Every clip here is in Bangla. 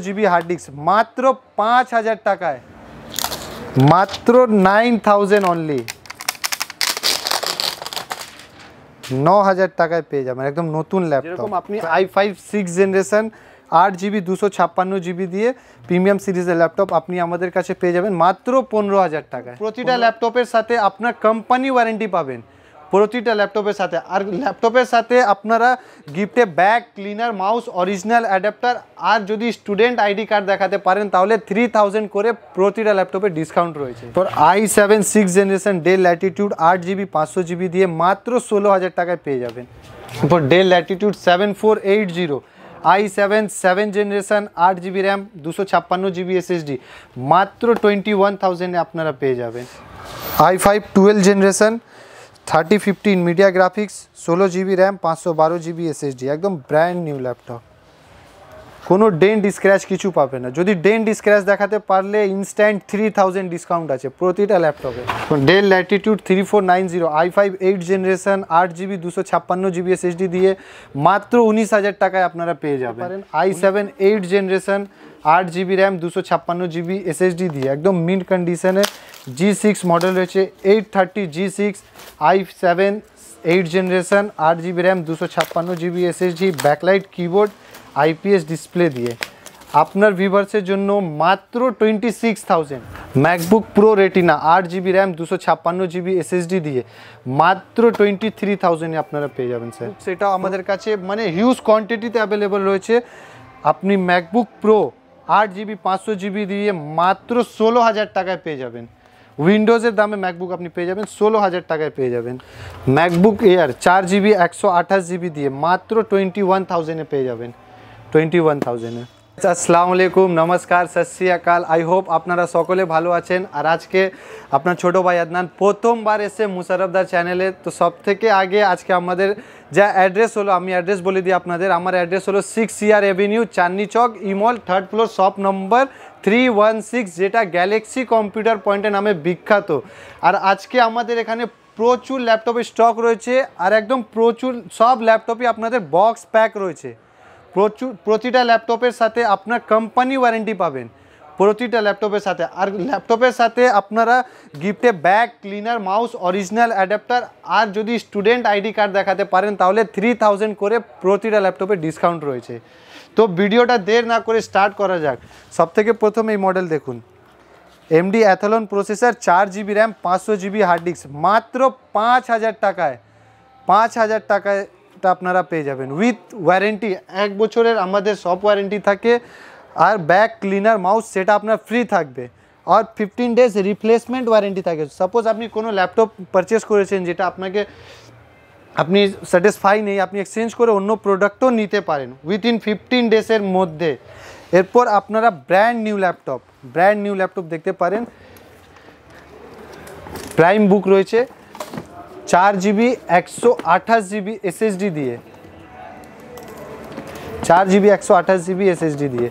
জিবি হার্ড ডিস্ক মাত্র 5000 টাকায়, মাত্র 9000 অনলি, 9000 টাকায় পেয়ে যাবেন একদম নতুন ল্যাপটপ। যেরকম আপনি i5 6 জেনারেশন 8GB 256GB দিয়ে প্রিমিয়াম সিরিজের ল্যাপটপ আপনি আমাদের কাছে পেয়ে যাবেন মাত্র 15000 টাকায়। প্রতিটা ল্যাপটপের সাথে আপনার কোম্পানি ওয়ারেন্টি পাবেন, প্রতিটা ল্যাপটপের সাথে। আর ল্যাপটপের সাথে আপনারা গিফটে bag, cleaner, mouse, original adapter আর যদি স্টুডেন্ট আইডি কার্ড দেখাতে পারেন তাহলে 3000 করে প্রতিটা ল্যাপটপে ডিসকাউন্ট রয়েছে। তো i7 6 generation del Latitude 8GB 500GB দিয়ে মাত্র 16000 টাকায় পেয়ে যাবেন। তো del Latitude 7480 i7 7 generation 8GB RAM 256GB SSD মাত্র 21000 এ আপনারা পেয়ে যাবেন। i5 12 generation 3015 media graphics 16GB RAM 512GB SSD একদম ব্র্যান্ড নিউ ল্যাপটপ, কোনো ডেন্ট স্ক্র্যাচ কিছু পাবে না। যদি ডেন্ট স্ক্র্যাচ দেখাতে পারলে ইনস্ট্যান্ট 3000 ডিসকাউন্ট আছে প্রতিটা ল্যাপটপে। Del Latitude 3490 i5 8 generation 8GB 256GB SSD দিয়ে মাত্র 19000 টাকায় আপনারা পেয়ে যাবেন। i7 8 generation 8GB RAM 256GB SSD দিয়ে একদম মিন্ট কন্ডিশনে G6 মডেল রয়েছে 830 G6 i7 8 generation 8GB RAM 256GB SSD backlight keyboard IPS display দিয়ে আপনার ভিউয়ার্সের জন্য মাত্র 26000। MacBook Pro retina 8GB RAM 256GB SSD দিয়ে মাত্র 23000 এ আপনারা পেয়ে যাবেন স্যার। সেটাও আমাদের কাছে মানে হিউজ কোয়ান্টিটিতে অ্যাভেলেবল রয়েছে। আপনি ম্যাকবুক প্রো 8GB 500GB দিয়ে মাত্র 16000 টাকায় পেয়ে যাবেন। উইন্ডোজের দামে ম্যাকবুক আপনি পেয়ে যাবেন 16000 টাকায় পেয়ে যাবেন। ম্যাকবুক এয়ার 4GB 128GB দিয়ে মাত্র 21000 এ পেয়ে যাবেন, 21000 এ। আসসালামু আলাইকুম, নমস্কার, সত শ্রী আকাল। আই হোপ আপনারা সকলে ভালো আছেন। আর আজকে আপনার ছোটো ভাই আদনান প্রথমবার এসে মুশারফদার চ্যানেলে। তো সব থেকে আগে আজকে আমাদের যা অ্যাড্রেস হলো, আমি অ্যাড্রেস বলে দিই আপনাদের। আমার অ্যাড্রেস হলো 6 CR এভিনিউ, চাঁদনি চক, ইমল, 3rd ফ্লোর, শপ নম্বর 316, যেটা গ্যালাক্সি কম্পিউটার পয়েন্টের নামে বিখ্যাত। আর আজকে আমাদের এখানে প্রচুর ল্যাপটপের স্টক রয়েছে আর একদম প্রচুর সব ল্যাপটপই আপনাদের বক্স প্যাক রয়েছে। প্রতিটা ল্যাপটপের সাথে আপনার কোম্পানি ওয়ারেন্টি পাবেন, প্রতিটা ল্যাপটপের সাথে। আর ল্যাপটপের সাথে আপনারা গিফটে bag, cleaner, mouse, original adapter আর যদি স্টুডেন্ট আইডি কার্ড দেখাতে পারেন তাহলে 3000 করে প্রতিটা ল্যাপটপে ডিসকাউন্ট রয়েছে। তো ভিডিওটা দেরি না করে স্টার্ট করা যাক। সবথেকে প্রথমে এই মডেল দেখুন, AMD Athlon processor 4GB RAM 500GB hard disk মাত্র 5000 টাকায়, 5000 টাকায় আপনারা পেয়ে যাবেন উইথ ওয়ারেন্টি। 1 বছরের আমাদের সব ওয়ারেন্টি থাকে আর ব্যাগ, ক্লিনার, মাউস সেটা আপনার ফ্রি থাকবে আর 15 ডেজ রিপ্লেসমেন্ট ওয়ারেন্টি থাকে। সাপোজ আপনি কোনো ল্যাপটপ পারচেস করেছেন যেটা আপনি স্যাটিসফাই নেই, আপনি এক্সচেঞ্জ করে অন্য প্রোডাক্টও নিতে পারেন উইথিন 15 ডেজের মধ্যে। এরপর আপনারা ব্র্যান্ড নিউ ল্যাপটপ দেখতে পারেন। প্রাইম বুক রয়েছে 4GB 128GB SSD দিয়ে, 4GB 128GB SSD দিয়ে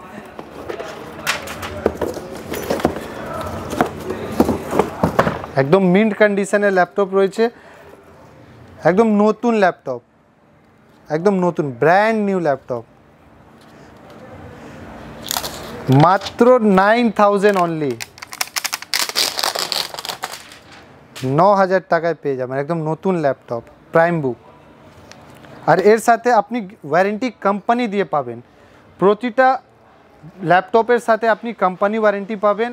একদম মিন্ট কন্ডিশনের ল্যাপটপ রয়েছে, একদম নতুন ল্যাপটপ, একদম নতুন ব্র্যান্ড নিউ ল্যাপটপ মাত্র 9000 অনলি, 9000 টাকায় পেয়ে যাবেন একদম নতুন ল্যাপটপ প্রাইম বুক। আর এর সাথে আপনি ওয়ারেন্টি কোম্পানি দিয়ে পাবেন, প্রতিটা ল্যাপটপের সাথে আপনি কোম্পানি ওয়ারেন্টি পাবেন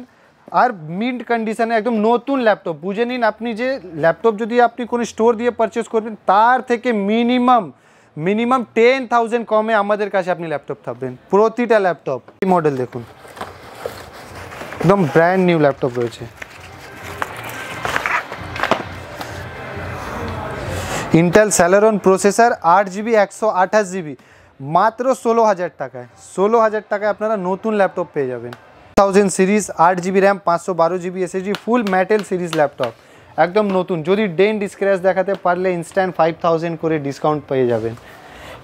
আর মিন্ট কন্ডিশনে একদম নতুন ল্যাপটপ। বুঝে নিন আপনি যে ল্যাপটপ যদি আপনি কোনো স্টোর দিয়ে পারচেস করবেন তার থেকে মিনিমাম 10,000 কমে আমাদের কাছে আপনি ল্যাপটপ পাবেন প্রতিটা ল্যাপটপ। এই মডেল দেখুন, একদম ব্র্যান্ড নিউ ল্যাপটপ রয়েছে। ইন্টেল স্যালারন প্রসেসর 8GB 128GB মাত্র 16000 টাকায়, 16000 টাকায় আপনারা নতুন ল্যাপটপ পেয়ে যাবেন। 1000 series 8GB RAM 512GB SSD ফুল মেটাল সিরিজ ল্যাপটপ একদম নতুন। যদি ডেন্ট স্ক্র্যাচ দেখাতে পারলে ইনস্ট্যান্ট 5000 করে ডিসকাউন্ট পেয়ে যাবেন।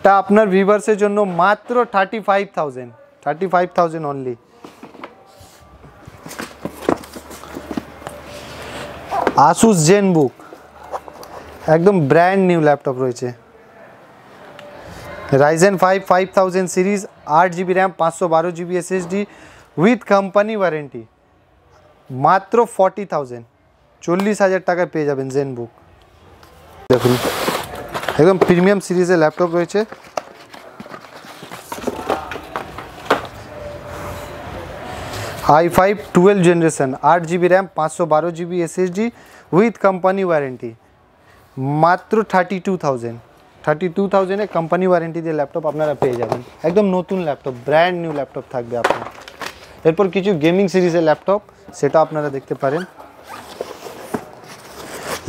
তা আপনার ভিউয়ার্সের জন্য মাত্র 35,000 অনলি। আসুস জেনবুক একদম ব্র্যান্ড নিউ ল্যাপটপ রয়েছে, Ryzen 5 5000 series 8GB RAM 512GB SSD with company warranty মাত্র 40,000 40,000 টাকায় পেয়ে যাবেন জেনবুক। দেখুন একদম প্রিমিয়াম সিরিজের ল্যাপটপ রয়েছে। i5 12 generation 8GB RAM 512GB SSD with company warranty মাত্র 32,000 কোম্পানি ওয়ারেন্টি দিয়ে ল্যাপটপ আপনারা পেয়ে যাবেন। একদম নতুন ল্যাপটপ, ব্র্যান্ড নিউ ল্যাপটপ থাকবে আপনার। এরপর কিছু গেমিং সিরিজের ল্যাপটপ সেটা আপনারা দেখতে পারেন।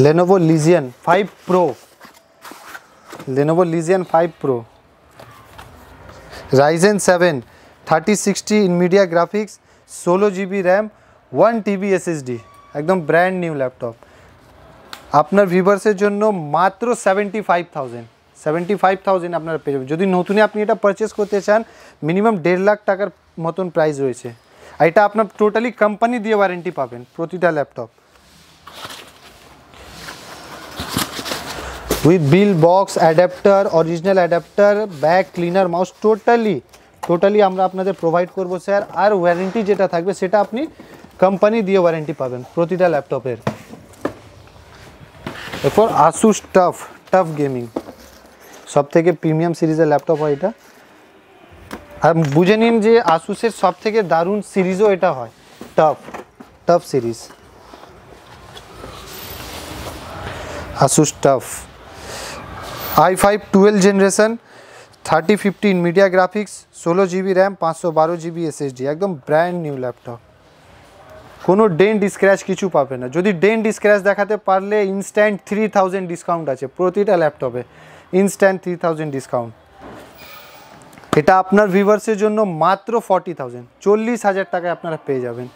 Lenovo Legion 5 Pro, Lenovo Legion 5 Pro, Ryzen 7 3060 NVIDIA graphics 16GB RAM 1TB SSD একদম ব্র্যান্ড নিউ ল্যাপটপ আপনার ভিউয়ার্সের জন্য মাত্র 75,000 আপনারা পেয়ে যাবেন। যদি নতুন আপনি এটা পারচেস করতে চান মিনিমাম 1.5 লাখ টাকার মতন প্রাইস রয়েছে। আর এটা আপনার টোটালি কোম্পানি দিয়ে ওয়ারেন্টি পাবেন প্রতিটা laptop with bill box adapter, original adapter, back cleaner, mouse totally আমরা আপনাদের প্রোভাইড করব স্যার। আর ওয়ারেন্টি যেটা থাকবে সেটা আপনি কোম্পানি দিয়ে ওয়ারেন্টি পাবেন প্রতিটা ল্যাপটপের। এরপর আসুস টাফ গেমিং সব থেকে প্রিমিয়াম সিরিজের ল্যাপটপ হয় এটা। আর বুঝে নিন যে আসুসের সব থেকে দারুণ সিরিজও এটা হয়, tough series. Asus tough i5 12 generation 3050 NVIDIA graphics 16GB RAM 512GB SSD একদম ব্র্যান্ড নিউ ল্যাপটপ। কোনো ডেন্ট স্ক্র্যাচ কিছু পাবে না। যদি ডেন্ট স্ক্র্যাচ দেখাতে পারলে ইনস্ট্যান্ট 3000 ডিসকাউন্ট আছে প্রতিটা ল্যাপটপে, ইনস্ট্যান্ট 3000 ডিসকাউন্ট। এটা আপনার ভিউয়ার্সের জন্য মাত্র 40,000 40,000 টাকায় আপনারা পেয়ে যাবেন।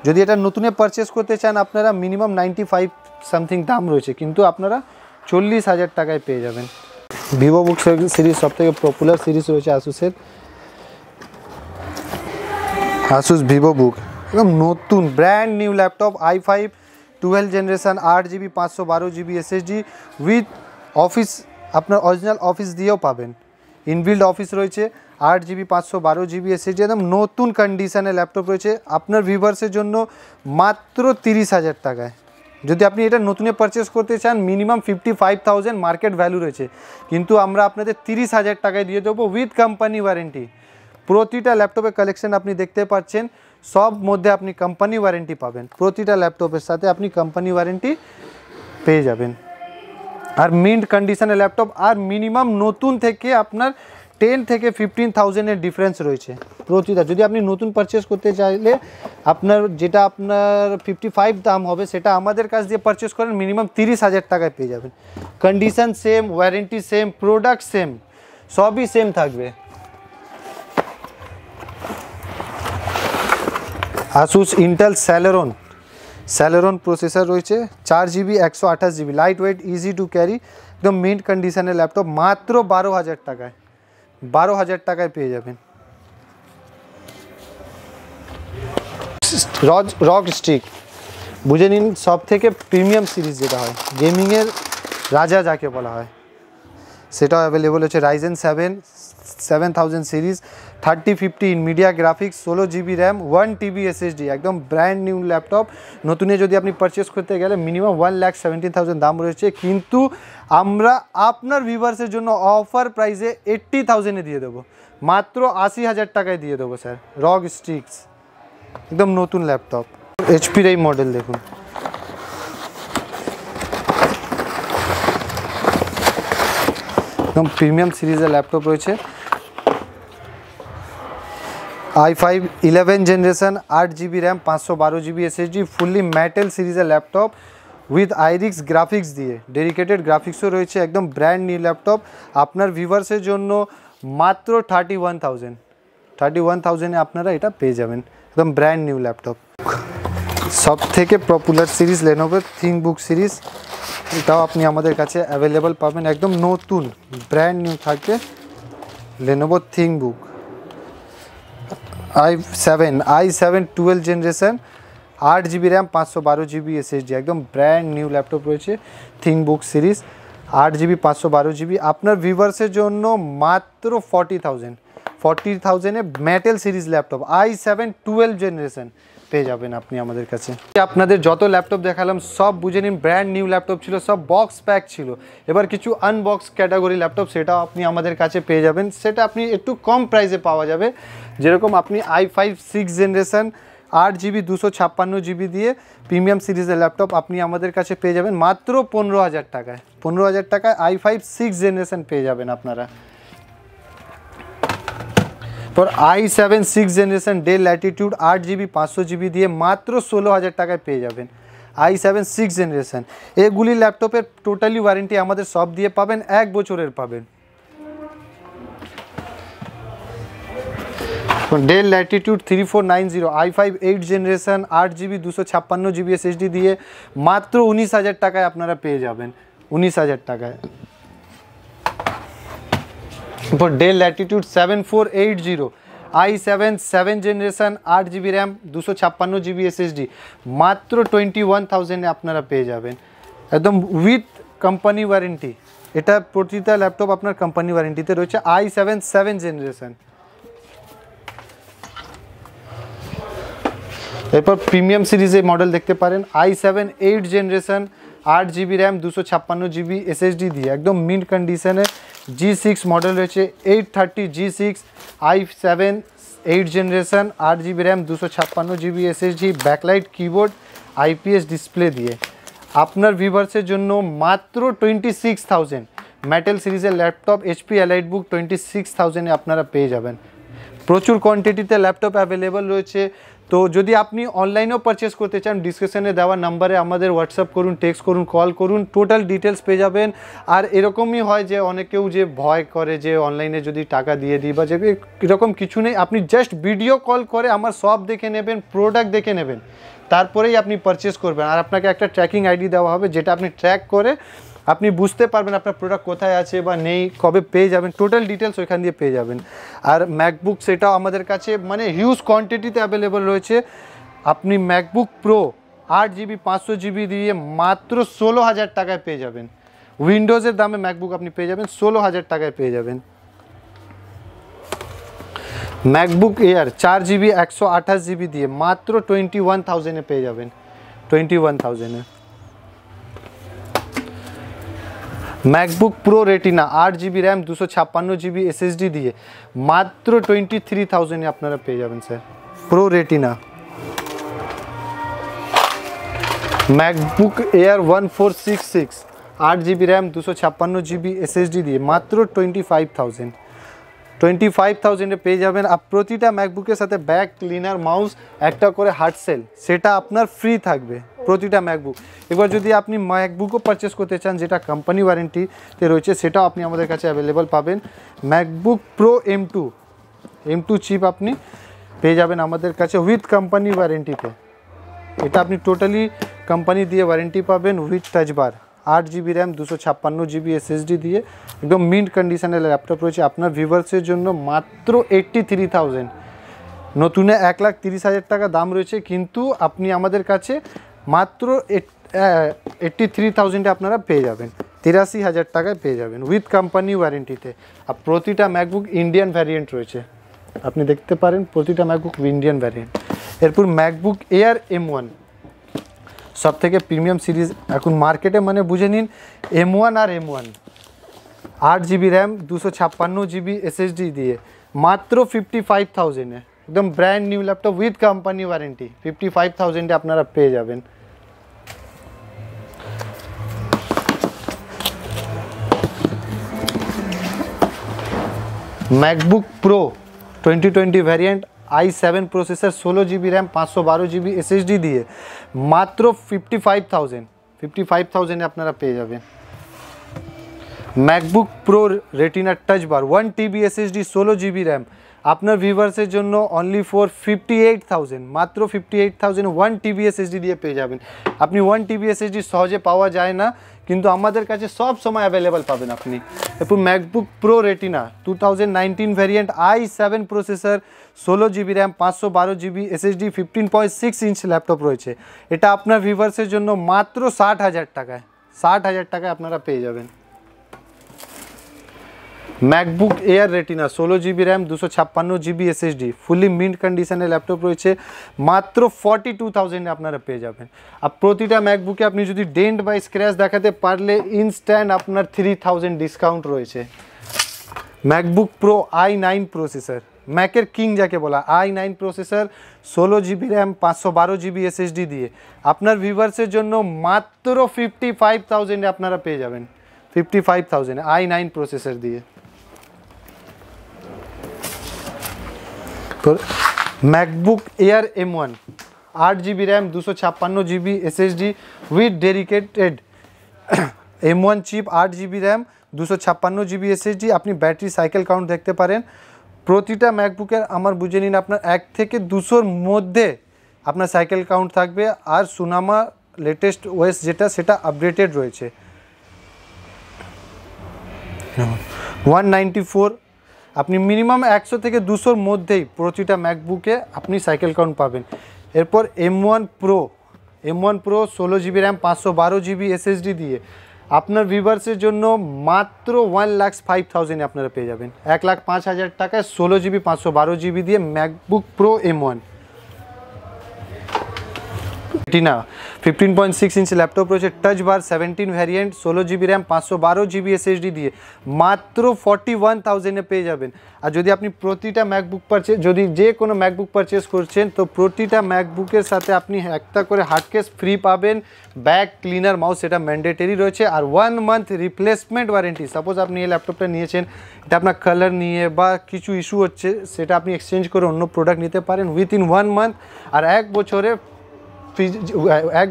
যদি এটা নতুনে পারচেস করতে চান আপনারা মিনিমাম 95 সামথিং দাম রয়েছে, কিন্তু আপনারা 40,000 টাকায় পেয়ে যাবেন। ভিভো বুক সিরিজ সব থেকে পপুলার সিরিজ রয়েছে আসুসের, আসুস ভিভো বুক একদম নতুন brand new laptop i5 12 generation 8GB 512GB SSD with office, আপনার অরিজিনাল অফিস দিয়েও পাবেন। ইনবিল্ড অফিস রয়েছে, 8GB 512GB SSD একদম নতুন কন্ডিশনের ল্যাপটপ রয়েছে আপনার ভিউয়ার্সের জন্য মাত্র 30,000 টাকায়। যদি আপনি এটা নতুনে পারচেস করতে চান মিনিমাম 55,000 মার্কেট ভ্যালু রয়েছে, কিন্তু আমরা আপনাদের 30,000 টাকায় দিয়ে দেবো উইথ কোম্পানি ওয়ারেন্টি। প্রতিটা ল্যাপটপের কালেকশন আপনি দেখতে পাচ্ছেন, সব মধ্যে আপনি কোম্পানি ওয়ারেন্টি পাবেন। প্রতিটা ল্যাপটপের সাথে আপনি কোম্পানি ওয়ারেন্টি পেয়ে যাবেন। আর মিন্ট কন্ডিশনের ল্যাপটপ, আর মিনিমাম নতুন থেকে আপনার 10 থেকে 15,000-এর ডিফারেন্স রয়েছে প্রতিটা। যদি আপনি নতুন পারচেস করতে চাইলে আপনার যেটা আপনার 55 দাম হবে সেটা আমাদের কাছ দিয়ে পারচেস করেন মিনিমাম 30,000 টাকায় পেয়ে যাবেন। Condition same, warranty same, product same, সবই সেম থাকবে। আসুস ইন্টেল স্যালেরন প্রসেসর রয়েছে, 4GB 128GB, light weight, easy to carry, একদম মিন্ট কন্ডিশনের ল্যাপটপ মাত্র 12,000 টাকায় 12,000 টাকায় পেয়ে যাবেন। রক স্টিক বুঝে নিন সব থেকে প্রিমিয়াম সিরিজ যেটা হয়, গেমিংয়ের রাজা যাকে বলা হয়, সেটাও অ্যাভেলেবল হচ্ছে। Ryzen 7 7000 series 3050 NVIDIA graphics 16GB RAM 1TB SSD একদম ব্র্যান্ড নিউ ল্যাপটপ। নতুনে যদি আপনি পারচেস করতে গেলে মিনিমাম 1,17,000 দাম রয়েছে, কিন্তু আমরা আপনার ভিউয়ার্সের জন্য অফার প্রাইসে 80,000-এ দিয়ে দেবো, মাত্র 80,000 টাকায় দিয়ে দেবো স্যার। রক স্টিক্স একদম নতুন ল্যাপটপ। এইচপির এই মডেল দেখুন, একদম প্রিমিয়াম সিরিজের ল্যাপটপ রয়েছে। i5 11 generation 8GB RAM 512GB SSD fully metal সিরিজের ল্যাপটপ উইথ আইরিক্স গ্রাফিক্স দিয়ে, ডেডিকেটেড গ্রাফিক্সও রয়েছে, একদম ব্র্যান্ড নিউ ল্যাপটপ আপনার ভিউয়ার্সের জন্য মাত্র 31,000-এ আপনারা এটা পেয়ে যাবেন, একদম ব্র্যান্ড নিউ ল্যাপটপ। সব থেকে popular series Lenovo ThinkBook series, এটাও আপনি আমাদের কাছে অ্যাভেলেবল পাবেন, একদম নতুন ব্র্যান্ড নিউ থাকবে Lenovo ThinkBook। i7 12 generation 8GB RAM 512GB SSD একদম ব্র্যান্ড নিউ ল্যাপটপ রয়েছে ThinkBook সিরিজ। 8 GB 512 GB আপনার ভিউয়ার্সের জন্য মাত্র 40,000 metal series laptop i7 12 generation পেয়ে যাবেন আপনি আমাদের কাছে। আপনাদের যত ল্যাপটপ দেখালাম সব বুঝে নিন ব্র্যান্ড নিউ ল্যাপটপ ছিল, সব বক্স প্যাক ছিল। এবার কিছু আনবক্স ক্যাটাগরি ল্যাপটপ সেটাও আপনি আমাদের কাছে পেয়ে যাবেন, সেটা আপনি একটু কম প্রাইসে পাওয়া যাবে। যেরকম আপনি i5 6 জেনারেশন 8 GB 256 GB দিয়ে প্রিমিয়াম সিরিজের ল্যাপটপ আপনি আমাদের কাছে পেয়ে যাবেন মাত্র 15,000 টাকায়। 15,000 টাকায় i5 6 জেনারেশন পেয়ে যাবেন আপনারা। তোর i7 6 generation del Latitude 8 GB 500 GB দিয়ে মাত্র 16,000 টাকায় পেয়ে যাবেন i7 6 জেনারেশন। এগুলি ল্যাপটপের টোটালি ওয়ারেন্টি আমাদের সব দিয়ে পাবেন, 1 বছরের পাবেন। Del Latitude 3490 i5 8 generation 8 GB 256 GB SSD দিয়ে মাত্র 19,000 টাকায় আপনারা পেয়ে যাবেন, 19,000 টাকায়। For Dell Latitude 7480 i7 7 generation 8 GB RAM 256 GB SSD মাত্র 21,000 এ আপনারা পেয়ে যাবেন একদম উইথ কোম্পানি ওয়ারেন্টি। এটা প্রতিটা ল্যাপটপ আপনার কোম্পানি ওয়ারেন্টিতে রয়েছে i7 7 জেনারেশন। এরপর প্রিমিয়াম সিরিজের মডেল দেখতে পারেন i7 8 generation 8 GB RAM 256 GB SSD দিয়ে একদম মিন্ট কন্ডিশনে G6 মডেল রয়েছে 830 G6 i7 8 generation 8 GB RAM 256 GB SSD backlight keyboard IPS display দিয়ে আপনার ভিউয়ার্সের জন্য মাত্র 26,000 মেটাল সিরিজের ল্যাপটপ HP EliteBook 26,000 এ আপনারা পেয়ে যাবেন। প্রচুর কোয়ান্টিটিতে ল্যাপটপ অ্যাভেলেবল রয়েছে। তো যদি আপনি অনলাইনেও পারচেস করতে চান ডিসক্রিপশনে দেওয়া নাম্বারে আমাদের হোয়াটসঅ্যাপ করুন, টেক্সট করুন, কল করুন, টোটাল ডিটেলস পেয়ে যাবেন। আর এরকমই হয় যে অনেকেও যে ভয় করে যে অনলাইনে যদি টাকা দিয়ে দিই বা যে এরকম কিছু নেই, আপনি জাস্ট ভিডিও কল করে আমার সব দেখে নেবেন, প্রোডাক্ট দেখে নেবেন, তারপরেই আপনি পারচেস করবেন। আর আপনাকে একটা ট্র্যাকিং আইডি দেওয়া হবে যেটা আপনি ট্র্যাক করে আপনি বুঝতে পারবেন আপনার প্রোডাক্ট কোথায় আছে বা নেই, কবে পেয়ে যাবেন, টোটাল ডিটেলস ওইখান দিয়ে পেয়ে যাবেন। আর ম্যাকবুক সেটাও আমাদের কাছে মানে হিউজ কোয়ান্টিটিতে অ্যাভেলেবল রয়েছে। আপনি ম্যাকবুক প্রো 8 GB 500 GB দিয়ে মাত্র 16,000 টাকায় পেয়ে যাবেন। উইন্ডোজের দামে ম্যাকবুক আপনি পেয়ে যাবেন 16,000 টাকায় পেয়ে যাবেন। ম্যাকবুক এয়ার 4 GB 128 GB দিয়ে মাত্র 21,000 এ পেয়ে যাবেন, 21,000 এ। MacBook Pro Retina 8 GB RAM 256 GB SSD দিয়ে মাত্র 23,000 এ আপনারা পেয়ে যাবেন sir, pro retina. MacBook air 1466 8 GB RAM 256 GB SSD দিয়ে মাত্র 25,000 এ পেয়ে যাবেন। আর প্রতিটা ম্যাকবুকের সাথে ব্যাক ক্লিনার মাউস একটা করে হার্ড সেল সেটা আপনার ফ্রি থাকবে প্রতিটা ম্যাকবুক। এবার যদি আপনি ম্যাকবুকও পারচেস করতে চান যেটা কোম্পানি ওয়ারেন্টিতে রয়েছে সেটাও আপনি আমাদের কাছে অ্যাভেলেবল পাবেন। ম্যাকবুক প্রো M2 চিপ আপনি পেয়ে যাবেন আমাদের কাছে উইথ কোম্পানি ওয়ারেন্টিতে। এটা আপনি টোটালি কোম্পানি দিয়ে ওয়ারেন্টি পাবেন with touch bar 8 GB RAM 256 GB SSD দিয়ে একদম মিন্ট কন্ডিশনের ল্যাপটপ রয়েছে আপনার ভিউয়ার্সের জন্য মাত্র 83,000। নতুনে 1,30,000 টাকা দাম রয়েছে, কিন্তু আপনি আমাদের কাছে মাত্র 83,000 আপনারা পেয়ে যাবেন, 83,000 টাকায় পেয়ে যাবেন উইথ কোম্পানি ওয়ারেন্টিতে। আর প্রতিটা ম্যাকবুক ইন্ডিয়ান ভ্যারিয়েন্ট রয়েছে, আপনি দেখতে পারেন প্রতিটা ম্যাকবুক ইন্ডিয়ান ভ্যারিয়েন্ট। এরপর ম্যাকবুক এয়ার M1 সব থেকে প্রিমিয়াম সিরিজ এখন মার্কেটে, মানে বুঝে নিন M1 আর M1 8 GB RAM 256 GB SSD দিয়ে মাত্র 55,000 এ একদম brand new laptop with company warranty 55,000 এ আপনারা পেয়ে যাবেন। MacBook pro 2020 variant i7 processor 16 GB RAM 512 GB SSD দিয়ে মাত্র 55,000 এ আপনারা পেয়ে যাবেন। ম্যাকবুক প্রো রেটিনা টাচ বার 1 TB SSD 16 GB RAM আপনার ভিউয়ার্সের জন্য অনলি ফর 58,000, মাত্র 58,000 1 TB SSD দিয়ে পেয়ে যাবেন। আপনি 1 TB SSD সহজে পাওয়া যায় না, কিন্তু আমাদের কাছে সব সময় অ্যাভেলেবল পাবেন আপনি। এরপর MacBook Pro retina 2019 variant i7 processor 16 GB RAM 512 GB SSD 15.6 inch laptop রয়েছে। এটা আপনার ভিউয়ার্সের জন্য মাত্র 60,000 টাকায় আপনারা পেয়ে যাবেন। MacBook air retina 16 GB RAM 256 GB SSD ফুলি মিন্ট কন্ডিশনের ল্যাপটপ রয়েছে, মাত্র 42,000 আপনারা পেয়ে যাবেন। আর প্রতিটা ম্যাকবুকে আপনি যদি ডেন্ট বা স্ক্র্যাচ দেখাতে পারলে ইনস্ট্যান্ট আপনার 3,000 ডিসকাউন্ট রয়েছে। ম্যাকবুক প্রো i9 প্রসেসর, ম্যাকের কিং যাকে বলা, i9 processor 16 GB RAM 512 GB SSD দিয়ে আপনার ভিউয়ার্সের জন্য মাত্র 55,000 আপনারা পেয়ে যাবেন। 55,000 i9 প্রসেসর দিয়ে। তো MacBook Air M1 8 GB RAM 256 GB SSD with dedicated M1 chip 8 GB RAM 256 GB SSD। আপনি ব্যাটারি সাইকেল কাউন্ট দেখতে পারেন প্রতিটা ম্যাকবুকের, আমার বুঝে নিন আপনার 1 থেকে 200-র মধ্যে আপনার সাইকেল কাউন্ট থাকবে। আর সুনামা লেটেস্ট ওএস যেটা সেটা আপডেটেড রয়েছে 194। আপনি মিনিমাম 100 থেকে 200-র মধ্যেই প্রতিটা ম্যাকবুকে আপনি সাইকেল কাউন্ট পাবেন। এরপর M1 Pro 16 GB RAM 512 GB SSD দিয়ে আপনার ভিউয়ার্সের জন্য মাত্র 1,05,000 আপনারা পেয়ে যাবেন। 1,05,000 টাকায় 16 GB 512 GB দিয়ে ম্যাকবুক প্রো M1। রেটিনা 15.6 ইঞ্চি ল্যাপটপ রয়েছে, টাচ বার 17 variant 16 GB RAM 512 GB SSD দিয়ে মাত্র 41,000-এ পেয়ে যাবেন। আর যদি আপনি প্রতিটা ম্যাকবুক যদি যে কোনো ম্যাকবুক পারচেস করছেন তো প্রতিটা ম্যাকবুকের সাথে আপনি একটা করে হার্ড কেস ফ্রি পাবেন, ব্যাক ক্লিনার মাউস সেটা ম্যান্ডেটরি রয়েছে, আর 1 মান্থ রিপ্লেসমেন্ট ওয়ারেন্টি। সাপোজ আপনি এই ল্যাপটপটা নিয়েছেন, এটা আপনার কালার নিয়ে বা কিছু ইস্যু হচ্ছে, সেটা আপনি এক্সচেঞ্জ করে অন্য প্রোডাক্ট নিতে পারেন উইথিন 1 মান্থ। আর 1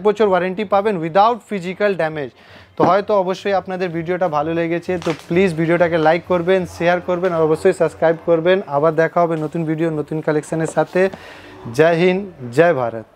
বছর ওয়ারেন্টি পাবেন উইদাউট ফিজিক্যাল ড্যামেজ। তো হয়তো অবশ্যই আপনাদের ভিডিওটা ভালো লেগেছে, তো প্লিজ ভিডিওটাকে লাইক করবেন, শেয়ার করবেন আর অবশ্যই সাবস্ক্রাইব করবেন। আবার দেখা হবে নতুন ভিডিও নতুন কালেকশনের সাথে। জয় হিন্দ, জয় ভারত।